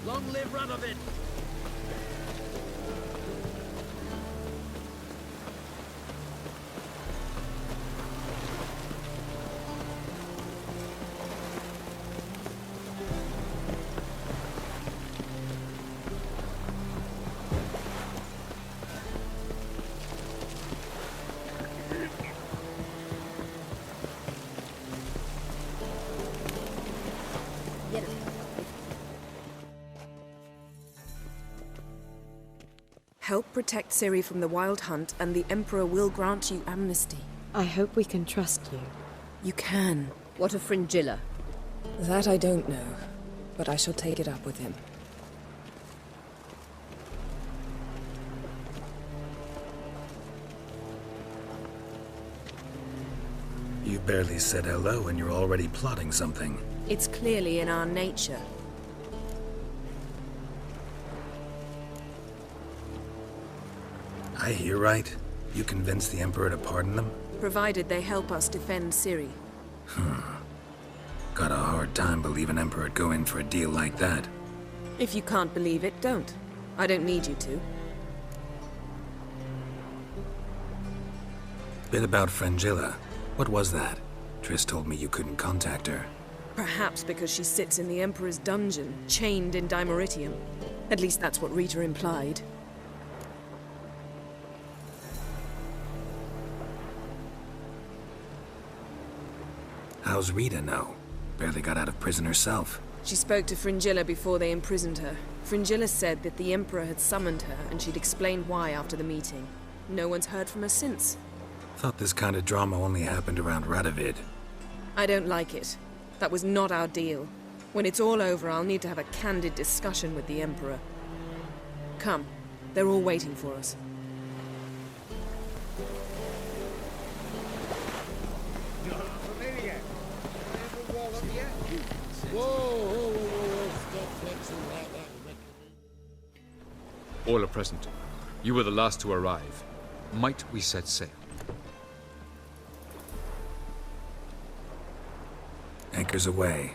Long live Radovid! Help protect Ciri from the Wild Hunt, and the Emperor will grant you amnesty. I hope we can trust you. You can. What of Fringilla? That I don't know, but I shall take it up with him. You barely said hello and you're already plotting something. It's clearly in our nature. I hear right. You convinced the Emperor to pardon them? Provided they help us defend Ciri. Got a hard time believing Emperor'd go in for a deal like that. If you can't believe it, don't. I don't need you to. Bit about Fringilla. What was that? Triss told me you couldn't contact her. Perhaps because she sits in the Emperor's dungeon, chained in Dimeritium. At least that's what Rita implied. How's Rita know? Barely got out of prison herself. She spoke to Fringilla before they imprisoned her. Fringilla said that the Emperor had summoned her, and she'd explained why after the meeting. No one's heard from her since. Thought this kind of drama only happened around Radovid. I don't like it. That was not our deal. When it's all over, I'll need to have a candid discussion with the Emperor. Come. They're all waiting for us. All are present. You were the last to arrive. Might we set sail? Anchors away.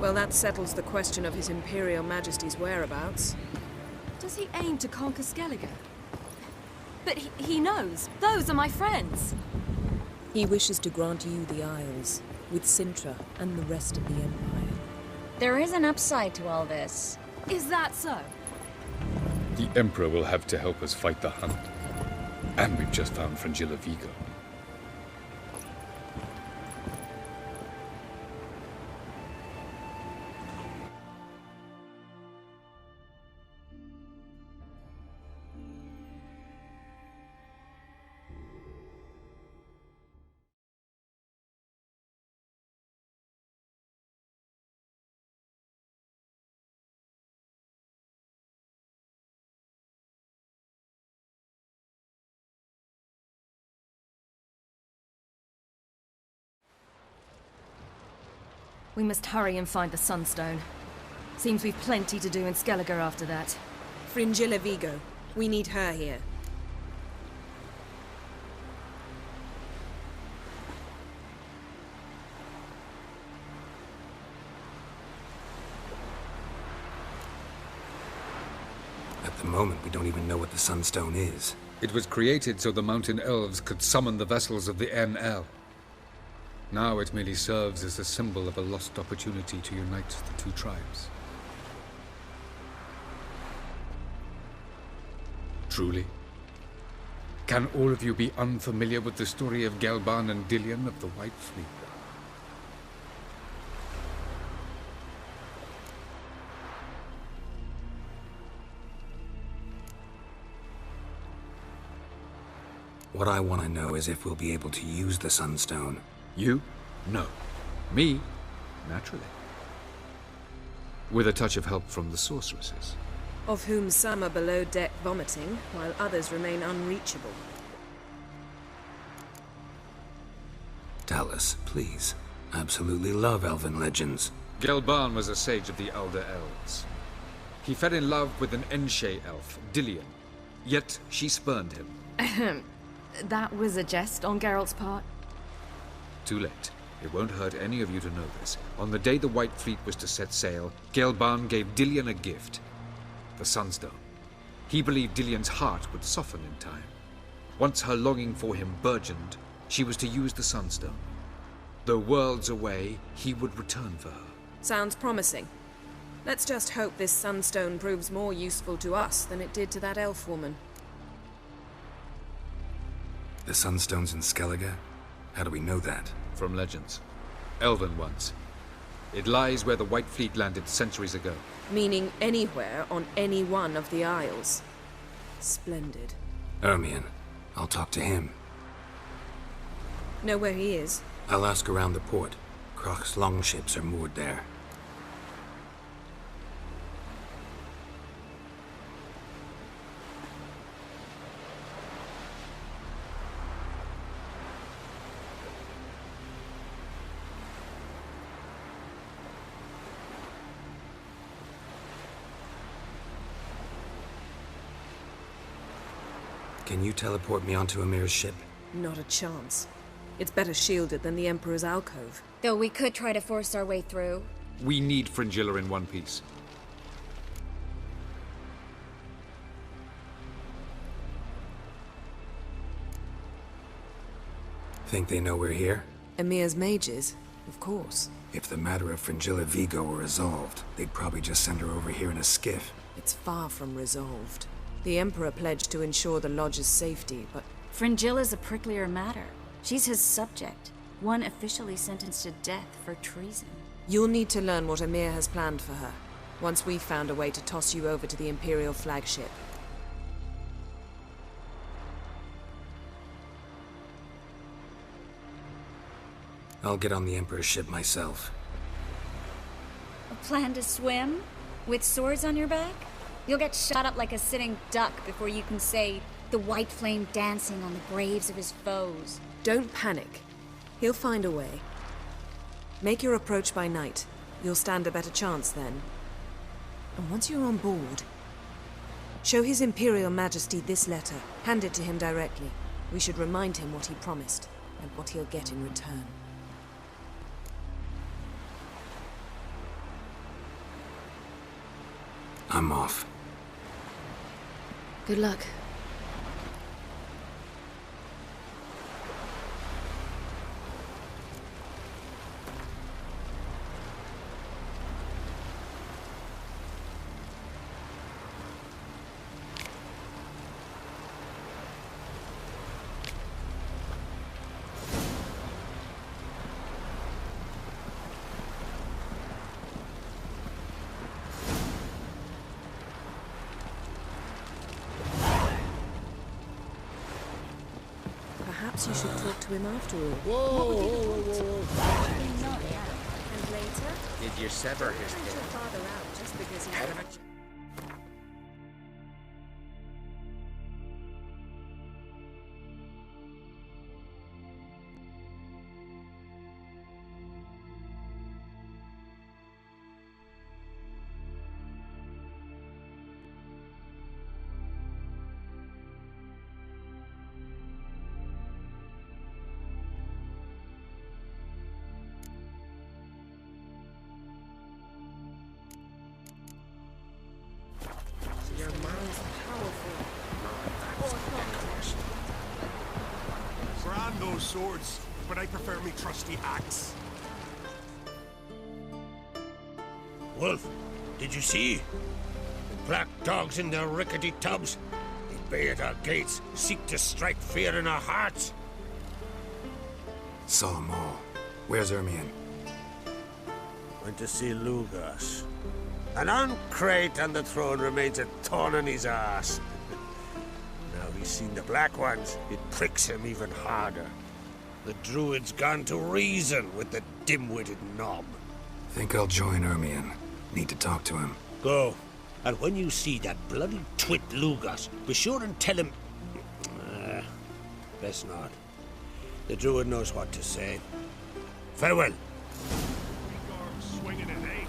Well, that settles the question of His Imperial Majesty's whereabouts. Does he aim to conquer Skellige? But he knows. Those are my friends. He wishes to grant you the Isles, with Sintra and the rest of the Empire. There is an upside to all this. Is that so? The Emperor will have to help us fight the Hunt. And we've just found Fringilla Vigo. We must hurry and find the Sunstone. Seems we've plenty to do in Skellige after that. Fringilla Vigo. We need her here. At the moment, we don't even know what the Sunstone is. It was created so the Mountain Elves could summon the vessels of the NL. Now it merely serves as a symbol of a lost opportunity to unite the two tribes. Truly? Can all of you be unfamiliar with the story of Gelban and Dillion of the White Fleet? What I want to know is if we'll be able to use the Sunstone. You? No. Me? Naturally. With a touch of help from the sorceresses. Of whom some are below deck vomiting, while others remain unreachable. Tell us, please. Absolutely love elven legends. Gelban was a sage of the Elder Elves. He fell in love with an Enshe elf, Dillion. Yet she spurned him. That was a jest on Geralt's part. Too late. It won't hurt any of you to know this. On the day the White Fleet was to set sail, Gelban gave Dillion a gift. The Sunstone. He believed Dillion's heart would soften in time. Once her longing for him burgeoned, she was to use the Sunstone. Though worlds away, he would return for her. Sounds promising. Let's just hope this Sunstone proves more useful to us than it did to that elf woman. The Sunstone's in Skellige? How do we know that? From legends. Elven ones. It lies where the White Fleet landed centuries ago. Meaning anywhere on any one of the Isles. Splendid. Ermion. I'll talk to him. Know where he is? I'll ask around the port. Croc's longships are moored there. Can you teleport me onto Amir's ship? Not a chance. It's better shielded than the Emperor's alcove. Though we could try to force our way through. We need Fringilla in one piece. Think they know we're here? Emir's mages, of course. If the matter of Fringilla Vigo were resolved, they'd probably just send her over here in a skiff. It's far from resolved. The Emperor pledged to ensure the Lodge's safety, but Fringilla's a pricklier matter. She's his subject, one officially sentenced to death for treason. you'll need to learn what Emir has planned for her, once we've found a way to toss you over to the Imperial flagship. I'll get on the Emperor's ship myself. A plan to swim? With swords on your back? You'll get shot up like a sitting duck before you can say, the white flame dancing on the graves of his foes. Don't panic. He'll find a way. Make your approach by night. You'll stand a better chance then. And once you're on board, show His Imperial Majesty this letter. Hand it to him directly. We should remind him what he promised, and what he'll get in return. I'm off. Good luck. Perhaps you should talk to him after all. Whoa! Not now. And later, Did you sever his send your head? father out just because he... Head of a... Your mind's powerful. Brand those swords. but I prefer me trusty axe. Wolf, did you see? The black dogs in their rickety tubs. They bay at our gates, seek to strike fear in our hearts. Saw 'em all. Where's Ermion? Went to see Lugas. An uncrate on the throne remains a thorn in his ass. Now he's seen the Black Ones, it pricks him even harder. The druid's gone to reason with the dim-witted knob. Think I'll join Ermion. Need to talk to him. Go. And when you see that bloody twit Lugas, be sure and tell him... best not. The druid knows what to say. Farewell. Swinging it, eh?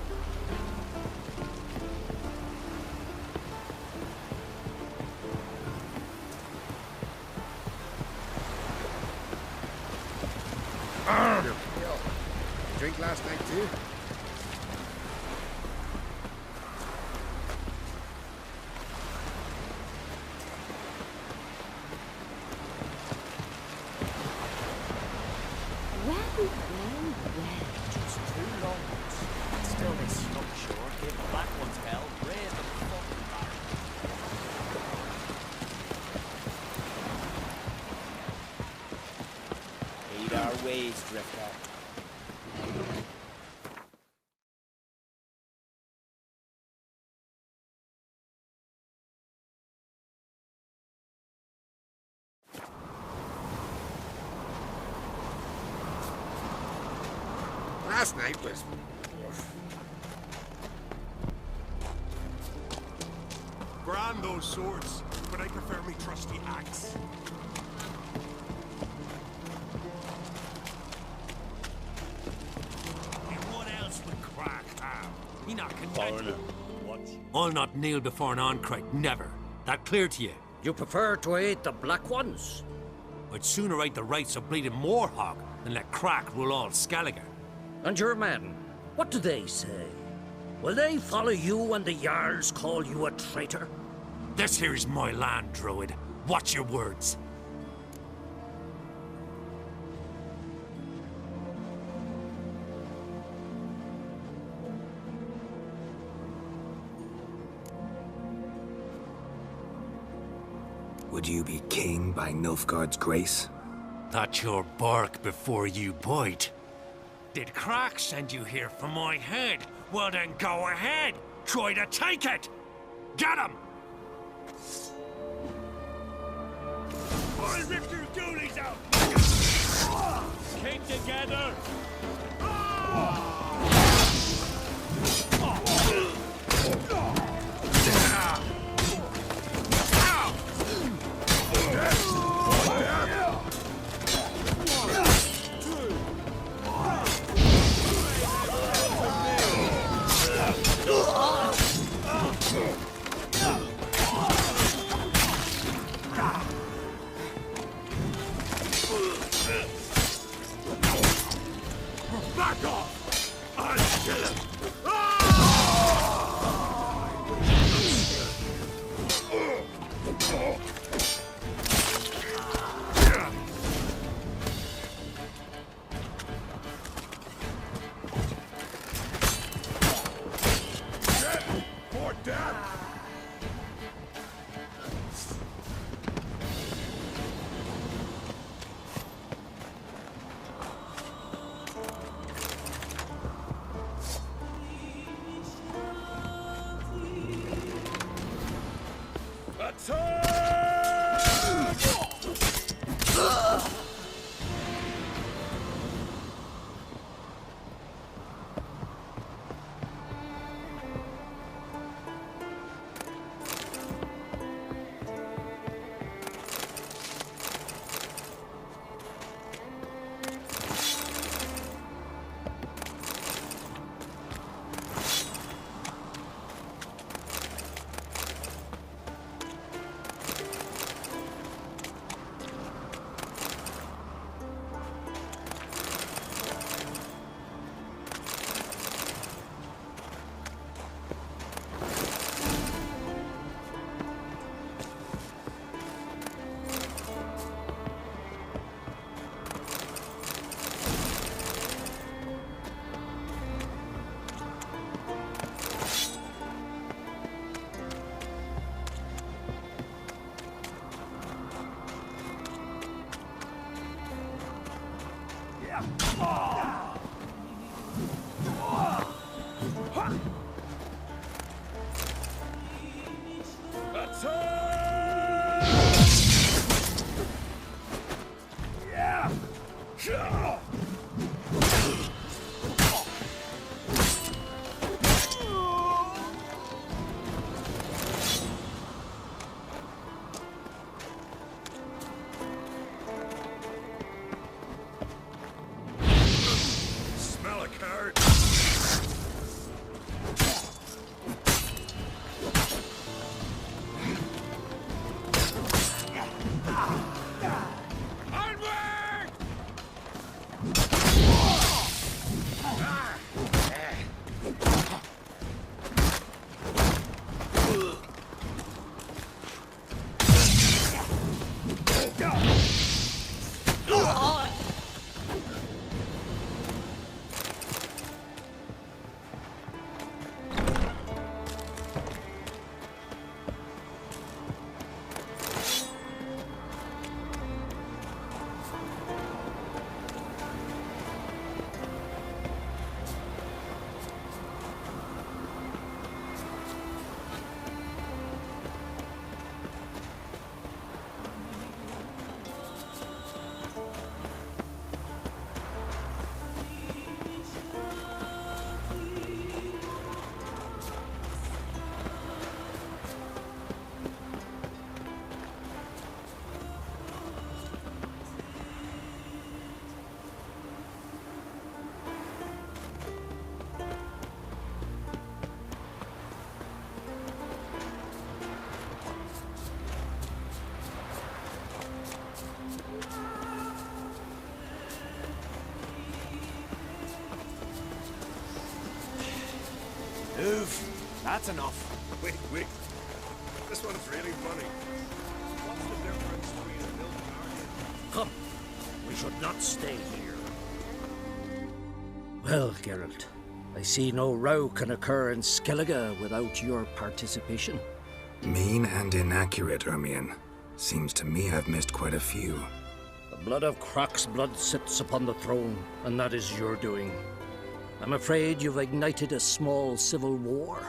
Drink last night too? Just too long. Still, they snuck ashore, gave the Black Ones hell, raised them fucking back. Heed our ways, Drifter. Last night was... Grand those swords, but I prefer me trusty axe. And what else would crack how? He not connected. What? I'll not kneel before an Oncrite, never. That clear to you? You prefer to aid the Black Ones? I'd sooner right the rights of bleeding Moorhog than let Crack rule all Skellige. And your men, what do they say? Will they follow you when the Jarls call you a traitor? This here's my land, Druid. Watch your words. Would you be king by Nilfgaard's grace? That's your bark before you bite. Did Crack send you here for my head? Well then go ahead! Try to take it! Get him! I'll rip your goonies out! Keep together! card. That's enough. Wait. This one's really funny. What's the difference between a milk and Come. We should not stay here. Well, Geralt, I see no row can occur in Skellige without your participation. Mean and inaccurate, Ermion. Seems to me I've missed quite a few. The blood of Croc's blood sits upon the throne, and that is your doing. I'm afraid you've ignited a small civil war.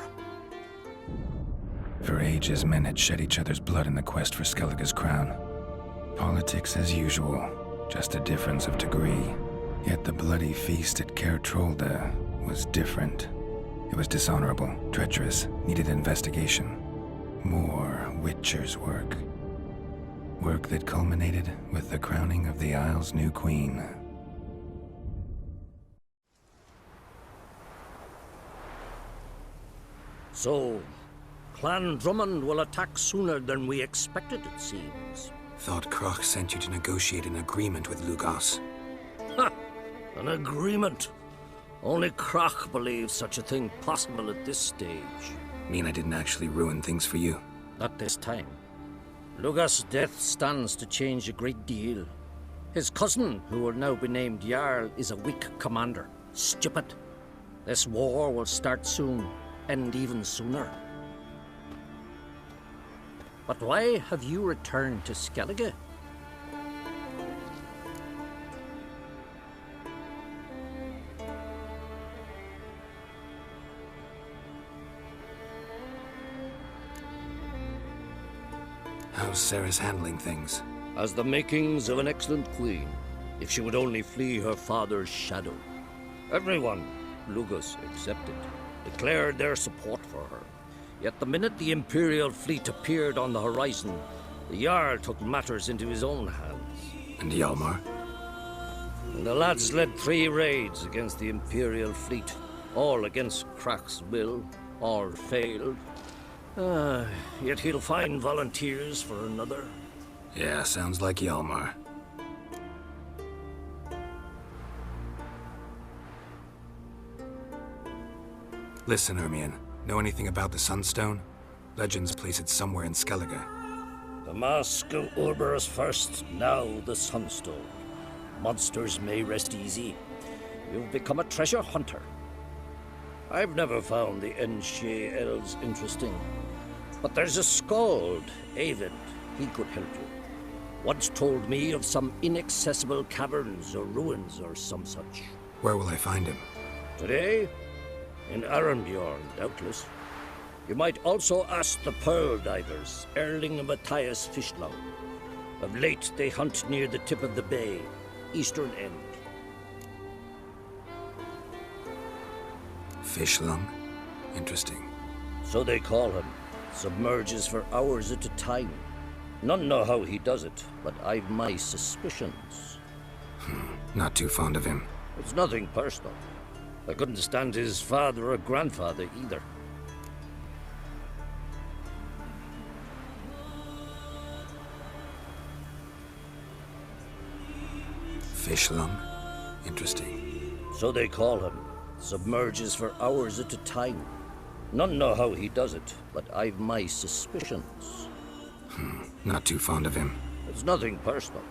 For ages, men had shed each other's blood in the quest for Skellige's crown. Politics as usual, just a difference of degree. Yet the bloody feast at Caer Trolda was different. It was dishonorable, treacherous, needed investigation. More Witcher's work. Work that culminated with the crowning of the Isle's new queen. So, Clan Drummond will attack sooner than we expected, it seems. Thought Croc sent you to negotiate an agreement with Lugos. Ha! An agreement? Only Croc believes such a thing possible at this stage. Mean I didn't actually ruin things for you? Not this time. Lugos' death stands to change a great deal. His cousin, who will now be named Jarl, is a weak commander. Stupid. This war will start soon, end even sooner. But why have you returned to Skellige? How's Sarah's handling things? Has the makings of an excellent queen, if she would only flee her father's shadow. Everyone, Lugos excepted, declared their support for her. Yet the minute the Imperial fleet appeared on the horizon, the Jarl took matters into his own hands. And Hjalmar? And the lads led 3 raids against the Imperial fleet, all against Croc's will, all failed. Yet he'll find volunteers for another. Yeah, sounds like Hjalmar. Listen, Ermion. Know anything about the Sunstone? Legends place it somewhere in Skellige. The Mask of Urberus first, now the Sunstone. Monsters may rest easy. You've become a treasure hunter. I've never found the Enshe elves interesting. But there's a skald, Avid. He could help you. Once told me of some inaccessible caverns or ruins or some such. Where will I find him? Today? In Arenbjorn, doubtless. You might also ask the Pearl Divers, Erling and Matthias Fishlung. Of late, they hunt near the tip of the bay, eastern end. Fishlung? Interesting. So they call him. Submerges for hours at a time. None know how he does it, but I've my suspicions. Not too fond of him. It's nothing personal. I couldn't stand his father or grandfather either. Fish lung? Interesting. So they call him. Submerges for hours at a time. None know how he does it, but I've my suspicions. Not too fond of him. It's nothing personal.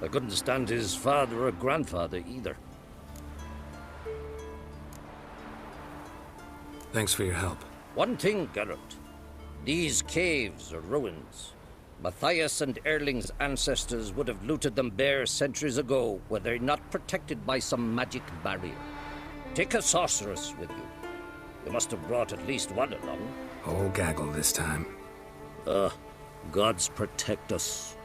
I couldn't stand his father or grandfather either. Thanks for your help. One thing, Geralt. These caves are ruins. Matthias and Erling's ancestors would have looted them bare centuries ago were they not protected by some magic barrier. Take a sorceress with you. You must have brought at least one along. Whole gaggle this time. Gods protect us.